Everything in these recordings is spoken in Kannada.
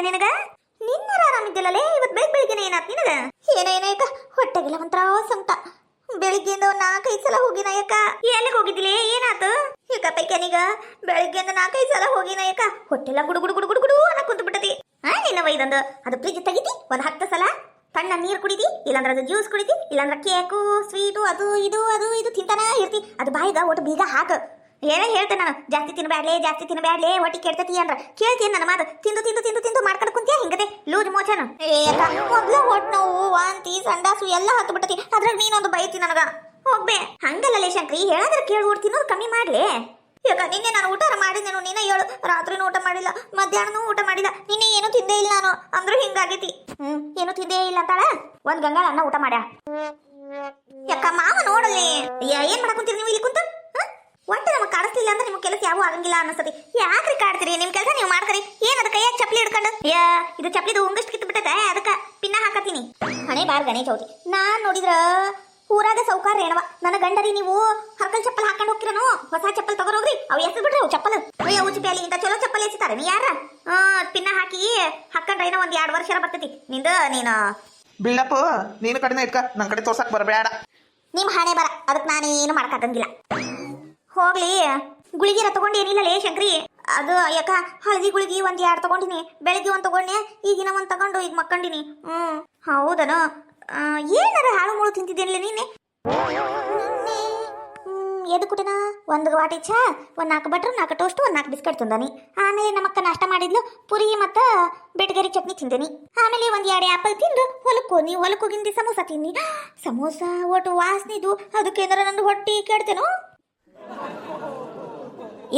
ನಿನಗ ನಿನ್ನರ ಆರಾಮಿದ್ದಿಲ್ಲಲೇ ಇವತ್ತು ಬೆಳಿಗ್ಗೆ ಏನಾತ್ ನಿನಗ ಏನೇನ ಯಾಕ ಹೊಟ್ಟೆಗೆಲ್ಲ ಒಂಥರ ಸಂಕಟ ಬೆಳಿಗ್ಗೆಯಿಂದ 4-5 ಸಲ ಹೋಗಿನ ಯಾಕ ಎಲ್ಲಿಗೆ ಹೋಗಿದ್ದಿಲ್ಲ ಏನಾತು ಯಾಕ ಪೈಕ್ಯಾನೀಗ ಬೆಳಿಗ್ಗೆಯಿಂದ 4-5 ಸಲ ಹೋಗಿನ ಯಾಕ ಹೊಟ್ಟೆಲ್ಲ ಗುಡು ಗುಡು ಗುಡು ಗುಡು ಗುಡು ಅನ್ನ ಕುಂತು ಬಿಟ್ಟತಿ ನಿನ್ನ ವೈದಂದು ಅದು ಫ್ರಿಜ್ ತೆಗಿತಿ 10 ಸಲ ತಣ್ಣ ನೀರು ಕುಡಿದಿ ಇಲ್ಲಾಂದ್ರೆ ಅದು ಜ್ಯೂಸ್ ಕುಡಿದಿ ಇಲ್ಲಾಂದ್ರೆ ಕೇಕು ಸ್ವೀಟು ಅದು ಇದು ತಿಂತಾನ ಇರ್ತಿ ಅದು ಬಾಯಿಗ ಒಟ್ಟು ಬೀಗ ಹಾಕ ಏನೇ ಹೇಳ್ತೇನೆ ನಾನು ಜಾಸ್ತಿ ತಿನ್ಬ್ಯಾಡ್ಲೇ ಹೊಟ್ಟಿ ಕೆಡ್ತತಿ ಅಂದ್ರ ಕೇಳ್ತೀನಿ ನನ್ನ ಮಾತು ತಿಂದು ಮಾಡ್ಕೊಂಡು ಕುಂತಿಯ ಹಿಂಗದೆ ಲೂಸ್ ಮೋಚನ್ ಮೊದ್ಲ ಹೊಟ್ಟೆ ನೋವು ವಾಂತಿ ಸಂಡಾಸು ಎಲ್ಲ ಹತ್ತು ಬಿಟ್ಟತಿ ಅದ್ರಾಗ ನೀನೊಂದು ಬೈತಿ ನನಗ ಹೋಗ್ಬೇ ಹಂಗಲ್ಲೇ ಶಂಕ್ರಿ ಹೇಳಾದ್ರೆ ಕೇಳಿ ತಿನ್ನೋದು ಕಮ್ಮಿ ಮಾಡ್ಲಿ ಯಾಕ ನಿನ್ನೆ ನಾನು ಊಟ ಮಾಡಿದ್ದೇನು ನೀನ ಹೇಳು ರಾತ್ರಿನೂ ಊಟ ಮಾಡಿಲ್ಲ ಮಧ್ಯಾಹ್ನನೂ ಊಟ ಮಾಡಿಲ್ಲ ನಿನ್ನೆ ಏನು ತಿಂದೇ ಇಲ್ಲ ನಾನು ಅಂದ್ರೂ ಹಿಂಗಾಗೈತಿ ಏನು ತಿಂದೇ ಇಲ್ಲ ಅಂತಾಳ ಒಂದ್ ಗಂಗಾಳ ಅನ್ನ ಊಟ ಮಾಡ್ಯ ಯಾಕ ಮಾವ ನೋಡಲಿ ಏನ್ ಮಾಡಕುಂತೀರಿ ನೀವು ಇಲ್ಲಿ ಕುಂತ ಒಟ್ಟು ನಮಗೆ ಕಾಣಿಸ್ತಿಲ್ಲ ಅಂದ್ರೆ ನಿಮ್ಗೆ ಕೆಲಸ ಯಾವ ಆಗಂಗಿಲ್ಲ ಅನಿಸ್ತತಿ ಯಾಕ್ರಿ ಕಾಡ್ತೀರಿ ನಿಮ್ ಕೆಲಸ ನೀವು ಮಾಡ್ಕರಿ ಏನದ ಕೈಯಾಗ ಚಪ್ಲಿ ಹಿಡ್ಕೊಂಡು ಇದು ಚಪ್ಲಿದು ಉಂಗಷ್ಟು ಕಿತ್ತು ಬಿಟ್ಟೈತೆ ಅದಕ್ಕೆ ಪಿನ್ನ ಹಾಕತ್ತೀನಿ ಹಣೆ ಬಾರ್ ಗಣೇಶ ಚೌತಿ ನಾನ್ ನೋಡಿದ್ರ ಊರಾಗ ಸೌಕಾರ ಏನವ ನನ್ನ ಗಂಡರಿ ನೀವು ಹರ್ಕಲ್ ಚಪ್ಪಲ್ ಹಾಕೊಂಡು ಹೋಗ್ತಿರನು ಹೊಸ ಚಪ್ಪಲ್ ತಗೋರೋಗ್ರಿ ಅವು ಎಸರು ಬಿಡ್ರಿ ಅವು ಚಪ್ಪಲ್ ಅಯ್ಯ ಉಚ್ಚಿ ಪ್ಯಾಲಿ ಇಂತ ಚಲೋ ಚಪ್ಪಲ್ ಎಸಿತಾರೆ ನೀ ಯಾರ ಪಿನ್ನ ಹಾಕಿ ಹಾಕೊಂಡ್ರೆ ಏನೋ ಒಂದ್ 2 ವರ್ಷ ಬರ್ತೈತಿ ನೀನು ಬಿಲ್ಡಪ್ ನೀನು ಕಡೆನ ಇಟ್ಕ ನನ್ನ ಕಡೆ ತೋರ್ಸಕ್ ಬರಬೇಡ ನಿಮ್ ಹಣೆ ಬರ ಅದಕ್ಕೆ ನಾನೇನು ಮಾಡಕ್ಕಾಗಂಗಿಲ್ಲ ಹೋಗ್ಲಿ ಗುಳಿಗೆರ ತಗೊಂಡು ಏನಿಲ್ಲಲೇ ಶಂಕ್ರಿ ಅದು ಯಾಕ ಹಳದಿ ಗುಳಿಗೆ 1-2 ತಗೊಂಡಿನಿ ಬೆಳಿಗ್ಗೆ 1 ತಗೊಂಡೆ ಈಗಿನ 1 ತಗೊಂಡು ಈಗ ಮಕ್ಕಂಡಿನಿ ಹೌದನ ಏನಾರ ಹಾಳು ಮುಳು ತಿಂತಿದ್ದೇನಿಲ್ಲ ನೀನೆ ಎದು ಕುಟಿನ 1 ವಾಟಿ ಚಾ 4 ಬಟ್ರ್ 4 ಟೋಸ್ಟ್ 4 ಬಿಸ್ಕೆಟ್ ತಿಂದಾನಿ ಆಮೇಲೆ ನಮ್ಮಕ್ಕ ನಾಷ್ಟ ಮಾಡಿದ್ಲು ಪುರಿ ಮತ್ತ ಬೆಟಗರಿ ಚಟ್ನಿ ತಿಂದೇನಿ ಆಮೇಲೆ 1-2 ಆಪಲ್ ತಿಂದು ಹೊಲಕ್ಕೆ ಹೋಗಿಂದಿ ಸಮೋಸ ತಿನ್ನಿ ಸಮೋಸ ಒಟ್ಟು ವಾಸನಿದು ಅದಕ್ಕೆ ಏನಾರ ನಂದು ಹೊಟ್ಟಿ ಕೆಡ್ತೇನೋ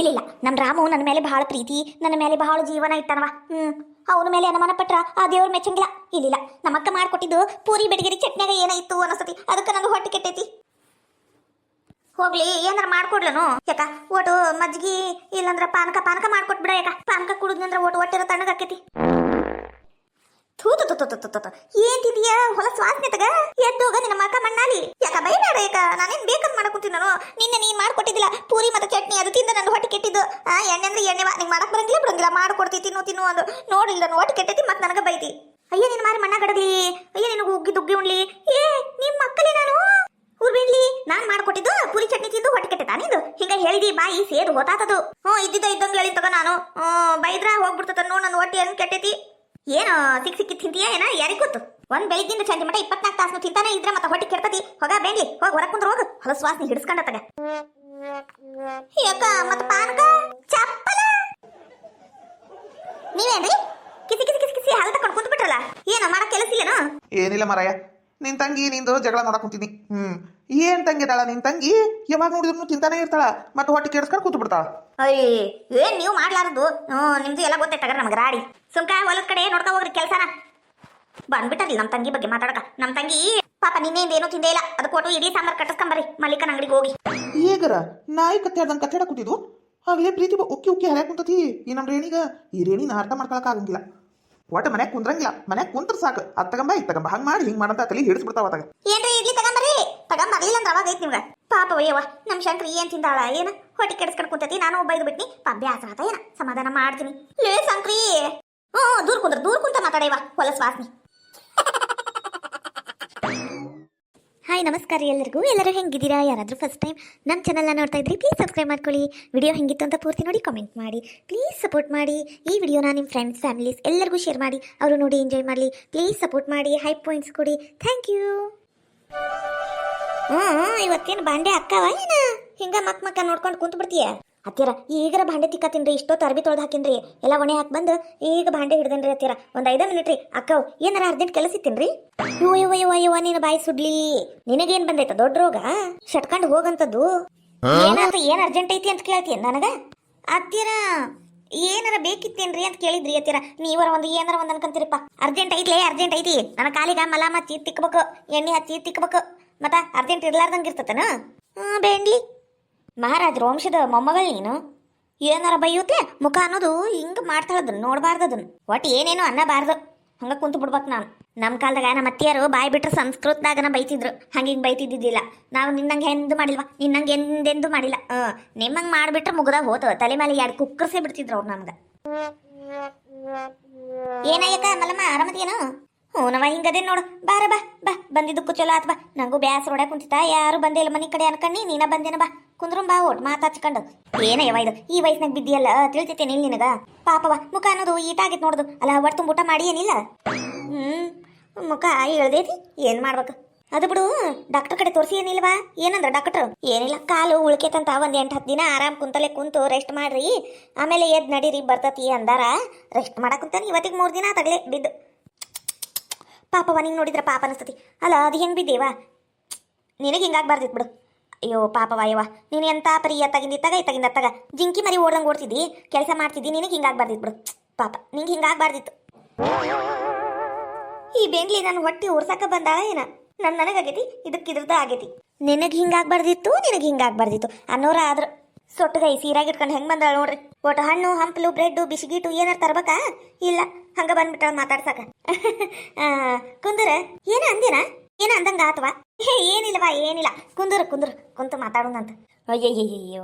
ಇಲ್ಲ ನಮ್ಮ ರಾಮು ನನ್ನ ಮೇಲೆ ಬಹಳ ಪ್ರೀತಿ ನನ್ನ ಮೇಲೆ ಬಹಳ ಜೀವನ ಇಟ್ಟನವ ಅವನ ಮೇಲೆ ಅನುಮಾನ ಪಟ್ರ ಆ ದೇವ್ರ ಮೆಚ್ಚಂಗಿಲ್ಲ ಇಲ್ಲ ನಮ್ಮಕ್ಕ ಮಾಡ್ಕೊಟ್ಟಿದ್ದು ಪೂರಿ ಬೆಡಗಿರಿ ಚಟ್ನಿಯಾಗ ಏನಾಯ್ತು ಅನಸ್ತತಿ ಅದಕ್ಕೆ ನಂದು ಹೊಟ್ಟೆ ಕೆಟ್ಟೈತಿ ಹೋಗ್ಲಿ ಏನಾರ ಮಾಡ್ಕೊಡ್ಲನು ಯಾಕ ಒಟ್ಟು ಮಜ್ಜಿಗೆ ಇಲ್ಲಂದ್ರ ಪಾನಕ ಮಾಡ್ಕೊಟ್ಬಿಡ ಯಾಕ ಪಾನಕ ಕುಡಿದ್ನಂದ್ರ ಒಟ್ಟಿರೋ ತಣ್ಣಗಾಕೈತಿ ಏನ್ ತಿಂದಿಯಾ ಹೊಲ ಸ್ವಾಸನೆ ತಗ ಎದ್ದೋಗ ನಿನ್ನ ಮಕ್ಕ ಮಣ್ಣಾಲಿ ಯಾಕ ಬೈಬೇಡ ಯಾಕ ನಾನೇನ್ ಬೇಕಂತ ಮಾಡಕುಂತೀನಿ ನಾನು ನಿನ್ನೆ ನೀನ್ ಮಾಡ್ಕೊಟ್ಟಿದ್ದಿಲ್ಲ ಪೂರಿ ಮತ್ತೆ ಚಟ್ನಿ ಅದು ತಿಂದ ನನ್ನ ಹೊಟ್ಟೆ ಕೆಟ್ಟಿದ್ದು ಎಣ್ಣೆ ಅಂದ್ರೆ ಎಣ್ಣೆ ನಿಂಗೆ ಮಾಡಕ್ ಬರಂಗಿಲ್ಲ ಮಾಡ್ಕೊಡ್ತಿ ತಿನ್ನು ಅಂದು ನೋಡಿಲ್ಲ ನನ್ನ ಹೊಟ್ಟೆ ಕೆಟ್ಟೈತಿ ಮತ್ತೆ ನನಗ ಬೈತಿ ಅಯ್ಯ ನಿನ್ ಮಾರಿ ಮಣ್ಣ ಗಡಗ್ಲಿ ಅಯ್ಯ ನಿನಗೆ ಉಗ್ಗಿ ಉಣ್ಲಿ ನಿಮ್ ಮಕ್ಕಳೇ ನಾನು ಊರ್ಬೇಡ್ಲಿ ನಾನ್ ಮಾಡ್ಕೊಟ್ಟಿದ್ದು ಪೂರಿ ಚಟ್ನಿ ತಿಂದು ಹೊಟ್ಟೆ ಕೆಟ್ಟೈತಾ ನಿಂದು ಹಿಂಗ ಹೇಳಿದಿ ಬಾಯಿ ಸೇದು ಹೋತಾತದು ಇದ್ದಂಗೆ ಹೇಳಿ ತಗ ನಾನು ಬೈದ್ರ ಹೋಗ್ಬಿಡ್ತದ ನೋಡ್ ನನ್ನ ಹೊಟ್ಟೆ ಏನ್ ಕೆಟ್ಟೈತಿ ಏನು ಸಿಕ್ಕಿ ತಿಂತೀಯ ಏನ ಯಾರಿಗೆ ಗೊತ್ತು ಒಂದ್ ಬೆಳಿಗ್ಗಿಂದ ಸಂಜೆ ಮಟ 24 ತಾಸು ತಿಂತಾನೆ ಇದ್ರೆ ಮತ್ತೆ ಹೊಟ್ಟೆ ಕೆಡ್ತತಿ ಹೋಗ ಬೇಡ್ಲಿ ಹೋಗಿ ಹೊರಗೆ ಕುಂದ್ರ ಹೋಗು ಹೊಲ ಸ್ವಾಸನೆ ಹಿಡಿಸ್ಕೊಂಡತ್ತಾಗ ಯಾಕ ಮತ್ತೆ ಪಾನಕ ಚಪ್ಪಲ ನೀವೇನ್ರಿ ಕಿಸಿ ಹಾಲು ತಕೊಂಡು ಕುಂತ ಬಿಟ್ರಲ್ಲ ಏನ ಮಾಡಕ್ ಕೆಲಸ ಇಲ್ಲನ ಏನಿಲ್ಲ ಮರಾಯ ನಿನ್ ತಂಗಿ ನಿಂದು ಜಗಳ ನೋಡಕ್ ಕುಂತೀನಿ ಏನ್ ತಂಗಿ ಇದ್ದಾಳ ನಿನ್ ತಂಗಿ ಯಾವಾಗ ನೋಡಿದ್ರು ತಿಂತಾನೆ ಇರ್ತಾಳ ಮತ್ತೆ ಹೊಟ್ಟೆ ಕೆಡ್ಸ್ಕೊಂಡು ಕೂತು ಬಿಡ್ತಾಳ ಏನ್ ನೀವು ಮಾಡ್ಲಾರದು ನಿಮ್ದು ಎಲ್ಲ ಗೊತ್ತೈತಾಗ ನಮ್ಗೆ ರಾಡಿ ಸುಮ್ಕ ಹೊಲದ ಕಡೆ ನೋಡ್ಕೊ ಹೋಗ್ರಿ ಕೆಲ್ಸನ ಬಂದ್ಬಿಟ್ಟರಿ ನಮ್ಮ ತಂಗಿ ಬಗ್ಗೆ ಮಾತಾಡಕ ನಮ್ಮ ತಂಗಿ ಪಾಪ ನಿನ್ನೆಯಿಂದ ಏನೂ ತಿಂದೇ ಇಲ್ಲ ಅದಕ್ಕೆ ಒಟ್ಟು ಇಡೀ ಸಾಂಬಾರ್ ಕಟ್ಟಿಸ್ಕೊಂಬರ್ರಿ ಮಲ್ಲಿಕನ ಅಂಗಡಿಗೆ ಹೋಗಿ ಈಗರ ನಾಯಿ ಕತ್ತೆ ಆದಂಗೆ ಕತ್ತೆ ಕೂತಿದ್ವು ಆಗ್ಲೇ ಪ್ರೀತಿ ಉಕ್ಕಿ ಹರ್ಯಾಕ್ ಕುಂತತಿ ಈ ನಮ್ಮ ರೇಣಿಗ ಈ ರೇಣಿನ ಅರ್ಥ ಮಾಡ್ಕೊಳಕ್ ಆಗಂಗಿಲ್ಲ ಒಟ್ಟು ಮನ್ಯಾಗ ಕುಂದ್ರಂಗಿಲ್ಲ ಮನ್ಯಾಗ ಕುಂತ್ರ ಸಾಕು ಅದ್ ತಗಂಬ ಇದ್ ತಗಂಬ ಹಂಗ್ ಮಾಡಿ ಹಿಂಗ್ ಮಾಡಂತ ತಲೆ ಹಿಡಿಸ್ಬಿಡ್ತಾವ ಅದಾಗ ಏನ್ರಿ ಇಡ್ಲಿ ತಗಂಬರ್ಲಿಲ್ಲ ಅಂದ್ರೆ ಅವಾಗ ಐತಿ ನಿಮ್ಗೆ ಪಾಪ ವಯ್ಯವ ನಮ್ಮ ಶಂಕರಿ ಏನ್ ತಿಂದಾಳ ಏನ ಹೊಟ್ಟೆ ಕೆಡಿಸ್ಕೊಂಡು ಕುಂತತಿ ನಾನು ಬೈದು ಬಿಟ್ನಿ ಬ್ಯಾಸ ಆತ ಏನ ಸಮಾಧಾನ ಮಾಡ್ತೀನಿ ಲೇ ಶಂಕರಿ ದೂರ ಕುಂತ ಮಾತಾಡೇವ ಹೊಲ ಸ್ವಾಸನಿ ಹಾಯ್ ನಮಸ್ಕಾರ ಎಲ್ಲರೂ ಹೆಂಗಿದ್ದೀರಾ ಯಾರಾದರೂ ಫಸ್ಟ್ ಟೈಮ್ ನಮ್ಮ ಚಾನಲ್ನ ನೋಡ್ತಾ ಇದ್ರಿ ಪ್ಲೀಸ್ ಸಬ್ಸ್ಕ್ರೈಬ್ ಮಾಡ್ಕೊಳ್ಳಿ ವಿಡಿಯೋ ಹೆಂಗಿತ್ತು ಅಂತ ಪೂರ್ತಿ ನೋಡಿ ಕಾಮೆಂಟ್ ಮಾಡಿ ಪ್ಲೀಸ್ ಸಪೋರ್ಟ್ ಮಾಡಿ ಈ ವಿಡಿಯೋನ ನಿಮ್ಮ ಫ್ರೆಂಡ್ಸ್ ಫ್ಯಾಮಿಲೀಸ್ ಎಲ್ಲರಿಗೂ ಶೇರ್ ಮಾಡಿ ಅವರು ನೋಡಿ ಎಂಜಾಯ್ ಮಾಡಲಿ ಪ್ಲೀಸ್ ಸಪೋರ್ಟ್ ಮಾಡಿ ಹೈ ಪಾಯಿಂಟ್ಸ್ ಕೊಡಿ ಥ್ಯಾಂಕ್ ಯು ಇವತ್ತೇನು ಬಾಂಡೆ ಅಕ್ಕವ ಏನ ಹಿಂಗ ಮಕ್ಕ ನೋಡ್ಕೊಂಡು ಕುಂತು ಬಿಡ್ತೀಯ ಹತ್ತಿರ ಈಗರ ಭಾಂಡೆ ತಿಕ್ಕತ್ತೀನ್ರಿ ಇಷ್ಟೊತ್ತು ಅರ್ಬಿ ತೊಳೆದು ಹಾಕಿನ್ರಿ ಎಲ್ಲ ಒಣೆ ಹಾಕಿ ಬಂದು ಈಗ ಭಾಂಡೆ ಹಿಡ್ದೇನ್ರಿ ಹತ್ತಿರ ಒಂದು 5 ಮಿನಿಟ್ ರೀ ಅಕ್ಕವ್ ಏನಾರ ಅರ್ಜೆಂಟ್ ಕೆಲಸ ಇತ್ತೇನ್ರಿ ಯುವ ನೀನು ಬಾಯಿ ಸುಡ್ಲಿ ನಿನಗೇನ್ ಬಂದೈತ ದೊಡ್ಡ ರೋಗ ಶಟ್ಕೊಂಡು ಹೋಗಂತದ್ದು ಏನಾದ್ರು ಏನ್ ಅರ್ಜೆಂಟ್ ಐತಿ ಅಂತ ಕೇಳ್ತೀಯ ನನಗ ಹತ್ತಿರ ಏನಾರ ಬೇಕಿತ್ತೇನ್ರಿ ಅಂತ ಕೇಳಿದ್ರಿ ಹತ್ತಿರ ನೀವರ ಒಂದು ಏನಾರ ಒಂದು ಅನ್ಕಂತೀರಪ್ಪ ಅರ್ಜೆಂಟ್ ಐತಿ ನನ್ನ ಕಾಲಿಗ ಮಲ ಮಚ್ಚಿ ತಿಕ್ಬೇಕು ಎಣ್ಣೆ ಹಚ್ಚಿ ತಿಕ್ಬೇಕು ಮತ್ತ ಅರ್ಜೆಂಟ್ ಇರ್ಲಾರ್ದಂಗೆ ಇರ್ತತನ ಬೇಂಡ್ಲಿ ಮಹಾರಾಜರ ವಂಶದ ಮೊಮ್ಮಗಳು ನೀನು ಏನಾರ ಬೈಯುತ್ತೆ ಮುಖ ಅನ್ನೋದು ಹಿಂಗ ಮಾಡ್ತಾಳದನ್ನ ನೋಡ್ಬಾರ್ದದನ್ನ ಒಟ್ಟು ಏನೇನೋ ಅನ್ನಬಾರ್ದು ಹಂಗ ಕುಂತು ಬಿಡ್ಬೇಕು ನಾನು ನಮ್ಮ ಕಾಲದಾಗ ನಮ್ಮ ಅತ್ತಿಯರು ಬಾಯಿ ಬಿಟ್ರೆ ಸಂಸ್ಕೃತದಾಗನ ಬೈತಿದ್ರು ಹಂಗಿಂಗ್ ಬೈತಿದ್ದಿದ್ದಿಲ್ಲ ನಾವು ನಿನ್ನಂಗೆ ಎಂದೂ ಮಾಡಿಲ್ವಾ ನಿನ್ನಂಗೆ ಎಂದೆಂದೂ ಮಾಡಿಲ್ಲ ನಿಮ್ಮಂಗೆ ಮಾಡಿಬಿಟ್ರೆ ಮುಗ್ದಾಗ ಹೋತವ ತಲೆ ಮೇಲೆ 2 ಕುಕ್ಕರ್ಸೇ ಬಿಡ್ತಿದ್ರು ಅವ್ರು ನಮ್ಗೆ ಏನಯ್ಯಕ್ಕ ಮಲ್ಲಮ್ಮ ಆರಾಮದೇನು? ಹ್ಞೂ ನವ ಹಿಂಗದೇ ನೋಡು. ಬಾರ ಬಾ ಬಾ ಬಂದಿದ್ದಕ್ಕೂ ಚಲೋ ಆತ್ ಬಾ. ನಂಗೂ ಬ್ಯಾಸ್ ಹೊಡ್ಯಾಕ ಕುಂತಿತ್ತ, ಯಾರು ಬಂದೇ ಇಲ್ಲ ಮನೆ ಕಡೆ ಅನ್ಕಣ್ಣಿ, ನೀನ ಬಂದೇನ ಬಾ ಕುಂದ್ರಂ ಬಾ ಒಟ್ ಮಾತಾಚ್ಕೊಂಡು. ಏನಯ್ಯವ ಇದು ಈ ವಯಸ್ಸಿನಾಗ ಬಿದ್ದಿಯಲ್ಲ, ತಿಳಿತೈತೇನೆ ಇಲ್ಲಿ ನಿನಗ? ಪಾಪವ ಮುಖ ಅನ್ನೋದು ಈಟಾಗಿತ್ತು ನೋಡುದು ಅಲ್ಲ, ಒಟ್ಟು ತುಂಬ ಊಟ ಮಾಡಿ ಏನಿಲ್ಲ. ಮುಖ ಹೇಳ್ದೈತಿ, ಏನ್ ಮಾಡ್ಬೇಕು? ಅದು ಬಿಡು, ಡಾಕ್ಟರ್ ಕಡೆ ತೋರಿಸಿ ಏನಿಲ್ವಾ? ಏನಂದ್ರ ಡಾಕ್ಟರ್? ಏನಿಲ್ಲ, ಕಾಲು ಉಳ್ಕೇತಂತ, ಒಂದ್ 8-10 ದಿನ ಆರಾಮ್ ಕುಂತಲೆ ಕುಂತು ರೆಸ್ಟ್ ಮಾಡ್ರಿ, ಆಮೇಲೆ ಎದ್ ನಡೀರಿ ಬರ್ತತಿ ಅಂದಾರ. ರೆಸ್ಟ್ ಮಾಡಕ್ ಕುಂತಾನೆ, ಇವತ್ತಿಗೆ 3 ದಿನ ತಗಲೆ ಬಿದ್ದು. ಪಾಪವ ನಿಂಗೆ ನೋಡಿದ್ರ ಪಾಪ ಅನಿಸ್ತತಿ ಅಲ್ಲ, ಅದು ಹೆಂಗ್ ಬಿದ್ದೇವಾ? ನಿನಗೆ ಹಿಂಗಾಗ್ಬಾರ್ದಿತ್ತು ಬಿಡು. ಅಯ್ಯೋ ಪಾಪವ ಅಯ್ಯವ, ನೀನು ಎಂತ ಪರಿ ಇತ್ತಾಗಿಂದ ಅತ್ತಾಗ ಜಿಂಕಿ ಮರಿ ಓಡ್ದಂಗೆ ಓಡ್ತಿದ್ದಿ, ಕೆಲಸ ಮಾಡ್ತಿದ್ದಿ, ನಿನಗೆ ಹಿಂಗಾಗ್ಬಾರ್ದಿತ್ತು ಬಿಡು. ಪಾಪ ನಿಂಗೆ ಹಿಂಗಾಗ್ಬಾರ್ದಿತ್ತು. ಈ ಬೆಂಗ್ಲಿ ನಾನು ಹೊಟ್ಟೆ ಉರ್ಸಕ ಬಂದಾಳ ಏನ? ನನಗಾಗೈತಿ, ಇದಕ್ಕಿದ್ರದ ಆಗೈತಿ. ನಿನಗೆ ಹಿಂಗಾಗ್ಬಾರ್ದಿತ್ತು ಅನ್ನೋರ ಆದ್ರ ಸೊಟ್ಟಗೈ ಸೀರಾಗಿ ಇಟ್ಕೊಂಡು ಹೆಂಗ್ ಬಂದಾಳ ನೋಡ್ರಿ. ಒಟ್ಟು ಹಣ್ಣು ಹಂಪಲು ಬ್ರೆಡ್ ಬಿಸಿಗೀಟು ಏನಾರು ತರ್ಬೇಕಾ? ಇಲ್ಲ, ಹಂಗ ಬಂದ್ಬಿಟ್ಟಾಳ ಮಾತಾಡ್ಸಕ. ಕುಂದರ ಏನ ಅಂದೇನ? ಏನ ಅಂದಂಗ ಆತವಾ? ಏನಿಲ್ಲವಾ, ಏನಿಲ್ಲ, ಕುಂತು ಮಾತಾಡೋಣಂತ. ಅಯ್ಯಯ್ಯಯ್ಯ,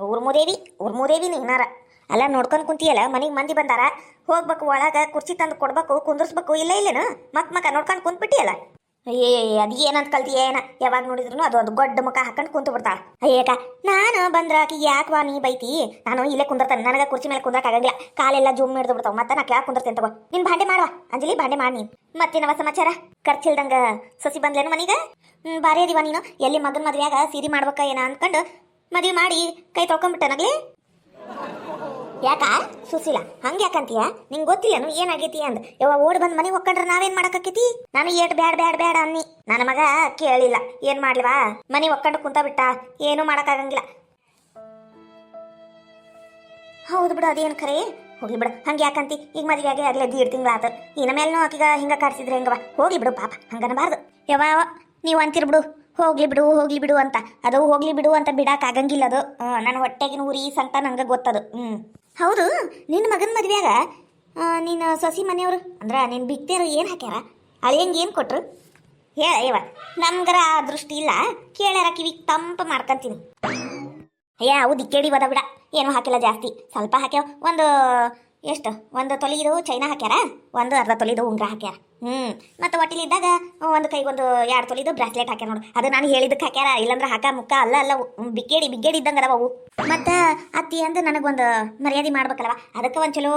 ಉರ್ಮುದೇವಿ ನೀನಾರ ಅಲ್ಲ, ನೋಡ್ಕೊಂಡು ಕುಂತಿಯಲ್ಲ, ಮನೆಗೆ ಮಂದಿ ಬಂದಾರ, ಹೋಗ್ಬೇಕು ಒಳಗ ಕುರ್ಚಿ ತಂದು ಕೊಡ್ಬೇಕು, ಕುಂದರ್ಸ್ಬೇಕು, ಇಲ್ಲೇನು ಮಕ್ಕ ನೋಡ್ಕೊಂಡು ಕುಂತ್ಬಿಟ್ಟಿಯಲ್ಲ. ಅಯ್ಯೇ ಅದು ಏನಂತ ಕಲ್ತಿಯೇನ? ಯಾವಾಗ ನೋಡಿದ್ರು ಅದು ಗೊಡ್ಡ ಮುಖ ಹಾಕೊಂಡು ಕುಂತು ಬಿಡ್ತಾಳ. ಅಯ್ಯಕ ನಾನು ಬಂದ್ರ ಆಕಿ ಯಾಕವಾ ನೀ ಬೈತಿ? ನಾನು ಇಲ್ಲೇ ಕುಂದಿರ್ತಾನೆ, ನನಗೆ ಕುರ್ಚಿ ಮೇಲೆ ಕುಂದ್ರಕ್ ಆಗಂಗಿಲ್ಲ, ಕಾಲೆಲ್ಲ ಜುಮ್ ಹಿಡ್ದು ಬಿಡ್ತಾವ. ಮತ್ತೆ ನಾ ಕೆಳಗೆ ಕುಂದಿರ್ತೇನೆ ತಗೋ. ನಿನ್ ಭಾಂಡೆ ಮಾಡುವ ಅಂಜಲಿ, ಭಾಂಡೆ ಮಾಡಿ ನೀನು. ಮತ್ತೇನವ ಸಮಾಚಾರ? ಖರ್ಚಿಲ್ದಂಗ ಸಸಿ ಬಂದ್ಲೇನು ಮನೀಗ? ಬಾರಿ ಅದಿವ ನೀನು. ಎಲ್ಲಿ ಮಗನ ಮದ್ವೆಯಾಗ ಸೀರೆ ಮಾಡ್ಬೇಕ ಏನ ಅನ್ಕೊಂಡು ಮದ್ವೆ ಮಾಡಿ ಕೈ ತೊಳ್ಕೊಂಡ್ಬಿಟ್ಟ ನಗ್ಲಿ. ಯಾಕ ಸುಶೀಲ ಹಂಗೆ ಯಾಕಂತೀಯ? ನಿಂಗೆ ಗೊತ್ತಿಲ್ಲನು ಏನಾಗೈತಿ ಅಂದ್? ಯಾವ ಓಡ್ ಬಂದ್ ಮನೆ ಒಕ್ಕಂಡ್ರೆ ನಾವೇನ್ ಮಾಡಕೈತಿ? ನಾನು ಏಟ್ ಬ್ಯಾಡ ಅನ್ನಿ ನನ್ನ ಮಗ ಕೇಳಿಲ್ಲ, ಏನ್ ಮಾಡ್ಲಿವಾ? ಮನೆ ಒಕ್ಕಂಡು ಕುಂತ ಬಿಟ್ಟ, ಏನೂ ಮಾಡಕ್ಕಾಗಂಗಿಲ್ಲ. ಹೌದು ಬಿಡು, ಅದೇನು ಖರೆ. ಹೋಗ್ಲಿ ಬಿಡು, ಹಂಗೆ ಯಾಕಂತಿ? ಈಗ ಮದುವೆಯಾಗೆ ಆಗ್ಲೇ 1.5 ತಿಂಗಳಾತ, ಇನ್ನ ಮೇಲ್ನೂ ಆಕಿಗ ಹಿಂಗ ಕಾಡ್ಸಿದ್ರೆ ಹೆಂಗವ? ಹೋಗ್ಲಿ ಬಿಡು ಪಾಪ, ಹಂಗನಬಾರ್ದು. ಯಾವ ನೀವು ಅಂತಿರ್ ಬಿಡು, ಹೋಗ್ಲಿ ಬಿಡು ಅಂತ. ಅದು ಹೋಗ್ಲಿ ಬಿಡು ಅಂತ ಬಿಡಾಕ್ ಆಗಂಗಿಲ್ಲ. ಅದು ನನ್ನ ಹೊಟ್ಟೆಗಿನ ಊರಿ ಸಂತ ನಂಗೆ ಗೊತ್ತದು. ಹೌದು, ನಿನ್ನ ಮಗನ ಮದುವೆಯಾಗ ನೀನು ಸೊಸಿ ಮನೆಯವರು ಅಂದ್ರೆ ನಿನ್ನ ಬಿಕ್ತೇರು ಏನು ಹಾಕ್ಯಾರ? ಅಳಿಯಂಗೆ ಏನು ಕೊಟ್ರು ಹೇಳ? ಇವ ನಮ್ಗರ ಆ ದೃಷ್ಟಿ ಇಲ್ಲ, ಕೇಳ್ಯಾರ ಕಿವಿಗೆ ತಂಪ ಮಾಡ್ಕೊಂತೀನಿ. ಅಯ್ಯ ಅವು ದಿಕ್ಕೇಡಿ ಬದ ಬಿಡ, ಏನೂ ಹಾಕಿಲ್ಲ ಜಾಸ್ತಿ, ಸ್ವಲ್ಪ ಹಾಕ್ಯಾವ. ಒಂದು ತೊಲಿದು ಚೈನಾ ಹಾಕ್ಯಾರ, ಒಂದು ಅರ್ಧ ತೊಲಿದು ಉಂಗ್ರ ಹಾಕ್ಯಾರ. ಮತ್ತು ಒಟ್ಟಿಲಿದ್ದಾಗ ಒಂದು ಕೈಗೊಂದು 2 ತೊಲಿದು ಬ್ರಾಸ್ಲೆಟ್ ಹಾಕ್ಯಾರ ನೋಡು. ಅದು ನಾನು ಹೇಳಿದ್ದಕ್ಕೆ ಹಾಕ್ಯಾರ, ಇಲ್ಲಂದ್ರೆ ಹಾಕ ಮುಕ್ಕ ಅಲ್ಲ ಬಿಕ್ಕೇಡಿ ಇದ್ದಂಗೆ ಅದಾವ ಅವು. ಮತ್ತು ಅತ್ತಿ ಅಂದು ನನಗೊಂದು ಮರ್ಯಾದೆ ಮಾಡ್ಬೇಕಲ್ವ, ಅದಕ್ಕೆ ಒಂದು ಚಲೋ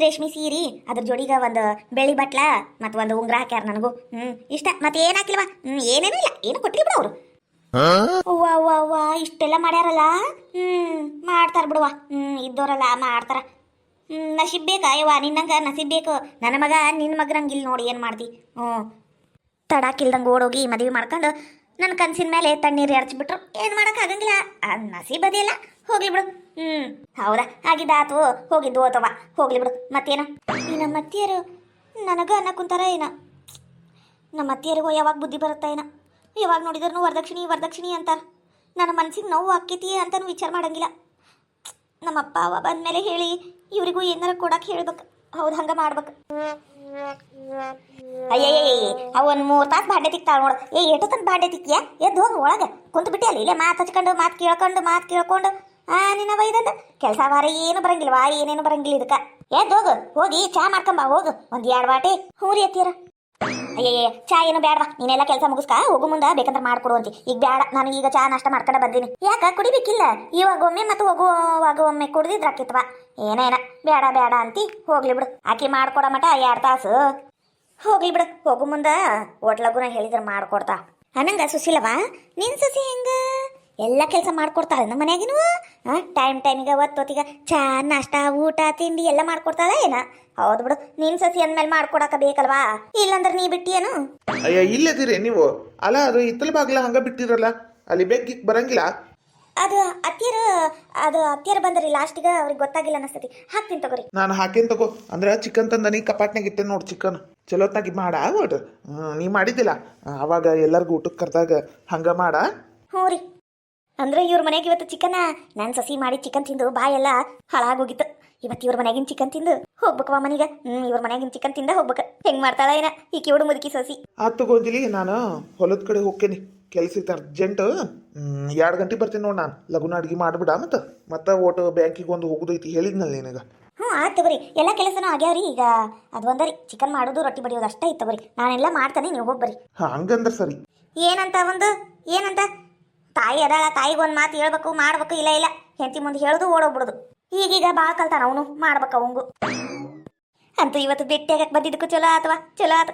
ರೇಷ್ಮೆ ಸೀರೆ, ಅದ್ರ ಜೋಡಿಗೆ ಒಂದು ಬೆಳ್ಳಿ ಬಟ್ಲ ಮತ್ತು ಒಂದು ಉಂಗ್ರ ಹಾಕ್ಯಾರ ನನಗೂ. ಇಷ್ಟ, ಮತ್ತೆ ಏನು ಹಾಕಿಲ್ವಾ? ಏನೇನೂ ಇಲ್ಲ, ಏನು ಕೊಟ್ಟಿಲ್ಲ ಬಿಡು ಅವರು. ವಾ ಇಷ್ಟೆಲ್ಲ ಮಾಡ್ಯಾರಲ್ಲ. ಮಾಡ್ತಾರ ಬಿಡುವ, ಇದ್ದೋರಲ್ಲ ಮಾಡ್ತಾರ. ನಸೀಬ್ ಬೇಕಾ ಯವ್ವ ನಿನ್ನಂಗ? ನಸೀಬ್ ಬೇಕು. ನನ್ನ ಮಗ ನಿನ್ನ ಮಗರಂಗಿಲ್ಲ ನೋಡಿ, ಏನು ಮಾಡ್ತಿ? ತಡಾಕಿಲ್ದಂಗೆ ಓಡೋಗಿ ಮದುವೆ ಮಾಡ್ಕೊಂಡು ನನ್ನ ಕನ್ಸಿನ ಮೇಲೆ ತಣ್ಣೀರು ಎರಚಿಬಿಟ್ರು, ಏನು ಮಾಡೋಕ್ಕಾಗಂಗಿಲ್ಲ. ನಸೀಬ್ ಅದಿಲ್ಲ, ಹೋಗ್ಲಿ ಬಿಡು. ಹೌದಾ, ಆಗಿದ್ದಾತು, ಹೋಗಿದ್ದು ಓತವ, ಹೋಗ್ಲಿ ಬಿಡು. ಮತ್ತೇನು ಈ ನಮ್ಮ ಅತ್ತಿಯರು ನನಗ ಅನ್ನ ಕುಂತಾರ ಏನ? ನಮ್ಮ ಅತ್ತಿಯರಿಗೂ ಯಾವಾಗ ಬುದ್ಧಿ ಬರುತ್ತಾ ಏನ? ಯಾವಾಗ ನೋಡಿದ್ರು ವರದಕ್ಷಿಣಿ ಅಂತಾರ. ನನ್ನ ಮನ್ಸಿಗೆ ನೋವು ಆಕ್ಕೈತಿ ಅಂತನೂ ವಿಚಾರ ಮಾಡಂಗಿಲ್ಲ. ನಮ್ಮಪ್ಪ ಅವ ಬಂದ್ಮೇಲೆ ಹೇಳಿ ಇವ್ರಿಗೂ ಏನಾರ ಕೊಡಕ್ಕೆ ಹೇಳ್ಬೇಕು. ಹೌದು, ಹಂಗ ಮಾಡ್ಬೇಕು. ಅಯ್ಯಯ್ಯ ಅವ ಒಂದು 3 ತಾಸು ಬಾಂಡೆ ತಿಕ್ತಾಳ ನೋಡು. ಏಟು ತಂದು ಬಾಂಡೆ ತಿಕ್ಕಿಯ? ಎದ್ದು ಹೋಗಿ ಒಳಗೆ ಕುಂತು ಬಿಟ್ಟಿ ಅಲ್ಲಿ, ಇಲ್ಲೇ ಮಾತು ಹಚ್ಕೊಂಡು ಮಾತು ಕೇಳ್ಕೊಂಡು ನಿನ್ನ ವೈದಂದ ಕೆಲಸ ವಾರ ಏನು ಬರಂಗಿಲ್ವಾ? ಏನೇನು ಬರಂಗಿಲ್ಲ ಇದಕ್ಕೆ. ಎದ್ದು ಹೋಗಿ ಚಾ ಮಾಡ್ಕೊಂಬ, ಹೋಗು ಒಂದು 2 ಬಾಟೆ. ಹೂರಿ ಅತ್ತೀರ. ಅಯ್ಯಯ್ಯ ಚಾ ಏನು ಬೇಡವಾ, ನೀನೆಲ್ಲ ಕೆಲಸ ಮುಗಿಸ್ಕ ಹೋಗು, ಮುಂದೆ ಬೇಕಂದ್ರೆ ಮಾಡ್ಕೊಡು ಅಂತಿ. ಈಗ ಬೇಡ, ನಾನು ಈಗ ಚಾ ನಾಷ್ಟ ಮಾಡ್ಕೊಂಡು ಬಂದೀನಿ. ಯಾಕ ಕುಡಿಬೇಕಿಲ್ಲ? ಇವಾಗ ಒಮ್ಮೆ ಮತ್ತು ಹೋಗುವಾಗ ಒಮ್ಮೆ ಕುಡ್ದಿದ್ರ ಆಕಿತ್ವ. ಏನೇನ ಬೇಡ ಅಂತಿ. ಹೋಗ್ಲಿ ಬಿಡು, ಆಕಿ ಮಾಡ್ಕೊಡ ಮಟ 2 ತಾಸು. ಹೋಗ್ಲಿ ಬಿಡು, ಹೋಗು ಮುಂದೆ ಹೋಟ್ಲಗುನ ಹೇಳಿದ್ರೆ ಮಾಡ್ಕೊಡ್ತಾ. ಅನ್ನಂಗ ಸುಶೀಲವಾ ನಿನ್ ಸಸಿ ಹೆಂಗ ಎಲ್ಲ ಕೆಲಸ ಮಾಡ್ಕೊಡ್ತಾಳೆ ನಮ್ಮ ಮನ್ಯಾಗಿನೂ. ಟೈಮಿಗೆ ಹೊತ್ತೊತ್ತಿಗೆ ಚಾ ನಾಷ್ಟ ಊಟ ತಿಂಡಿ ಎಲ್ಲ ಮಾಡ್ಕೊಡ್ತಾಳ ಏನ? ಹೌದು ಬಿಡು, ನಿನ್ ಸಸಿ ಅಂದ್ಮೇಲೆ ಮಾಡ್ಕೊಡಕ ಬೇಕಲ್ವಾ? ಇಲ್ಲಂದ್ರೆ ನೀ ಬಿಟ್ಟಿಯೇನು? ಅಯ್ಯ ಇಲ್ಲದಿರಿ ನೀವು. ಅಲ್ಲ ಅದು ಹಿತ್ತಲ ಬಾಗ್ಲ ಹಂಗ ಬಿಟ್ಟಿರಲ್ಲ, ಅಲ್ಲಿ ಬೆಕ್ಕಿಕ್ ಬರಂಗಿಲ್ಲ. ಅದು ಅತ್ತಿಯರು ಬಂದ್ರಿ ಲಾಸ್ಟಿಗೆ, ಅವ್ರಿಗೆ ಗೊತ್ತಾಗಿಲ್ಲ ಅನಸ್ತತಿ. ಹಾಕ್ತೀನಿ ತಗೋರಿ. ನಾನು ಹಾಕೇನ್ ತಗೋ. ಅಂದ್ರೆ ಚಿಕನ್ ತಂದ ನೀ ಕಪಾಟ್ನಾಗ ಇಟ್ಟೆ ನೋಡಿ, ಚಿಕನ್ ಚಲೋತ್ನಾಗಿ ಮಾಡ ಒಟ್ಟು. ನೀ ಮಾಡಿದ್ದಿಲ್ಲ ಅವಾಗ ಎಲ್ಲರಿಗೂ ಊಟಕ್ಕೆ ಕರೆದಾಗ, ಹಂಗ ಮಾಡ. ಹ್ಞೂ ರೀ. ಅಂದ್ರೆ ಇವ್ರ ಮನೆಗೆ ಇವತ್ತು ಚಿಕನ, ನಾನು ಸಸಿ ಮಾಡಿ ಚಿಕನ್ ತಿಂದು ಬಾಯೆಲ್ಲ ಹಾಳಾಗೋಗಿತ್ತು. ಇವತ್ತು ಇವ್ರ ಮನೆಗಿನ ಚಿಕನ್ ತಿಂದು ಹೋಗ್ಬೇಕವ ಮನೆಗೆ. ಇವ್ರ ಮನೆಗಿನ ಚಿಕನ್ ತಿಂದ ಹೋಗ್ಬೇಕು. ಹೆಂಗ್ ಮಾಡ್ತಾಳ ಏನ ಈ ಕಿವುಡು ಮುದುಕಿ ಸಸಿ. ಆತ್ ತಗೋಂಜಿಲಿ, ನಾನು ಹೊಲದ ಕಡೆ ಹೋಗ್ತೇನೆ, ಕೆಲಸ ಇತ್ತು ಅರ್ಜೆಂಟ್. 2 ಗಂಟೆ ಬರ್ತೀನಿ ನೋಡಿ. ನಾನು ಲಗುನ ಅಡ್ಗೆ ಮಾಡ್ಬಿಡ ಮತ್ತೆ ಓಟು ಬ್ಯಾಂಕಿಗೆ ಒಂದು ಹೋಗುದೈತಿ ಹೇಳಿದ್ನಲ್ಲ ನಿನಗೆ. ಹ್ಞೂ ಆತ್ ತಗೋರಿ ಎಲ್ಲ ಕೆಲಸನೂ ಆಗ್ಯಾವ್ರಿ ಈಗ ಅದು ಒಂದರಿ ಚಿಕನ್ ಮಾಡೋದು ರೊಟ್ಟಿ ಬಡಿಯೋದು ಅಷ್ಟೇ ಇತ್ತು ತಗೋರಿ ನಾನೆಲ್ಲ ಮಾಡ್ತಾನೆ ನೀವು ಹೋಗ್ಬರಿ ಹಂಗಂದ್ರ ಸರಿ. ಏನಂತ ಒಂದು ಏನಂತ ತಾಯಿ ಅದಾಳ ತಾಯಿಗೆ ಒಂದು ಮಾತು ಹೇಳ್ಬೇಕು ಮಾಡ್ಬೇಕು ಇಲ್ಲ ಇಲ್ಲ ಹೆಂಡತಿ ಮುಂದೆ ಹೇಳೋದು ಓಡೋಗ್ಬಿಡುದು ಈಗೀಗ ಭಾಳ ಕಲ್ತಾನ ಅವನು ಮಾಡ್ಬೇಕು ಅವಂಗು ಅಂತೂ ಇವತ್ತು ಭೇಟಿಯಾಗಕ್ಕೆ ಬಂದಿದ್ದಕ್ಕೂ ಚಲೋ ಆತವಾ ಚಲೋ ಆತ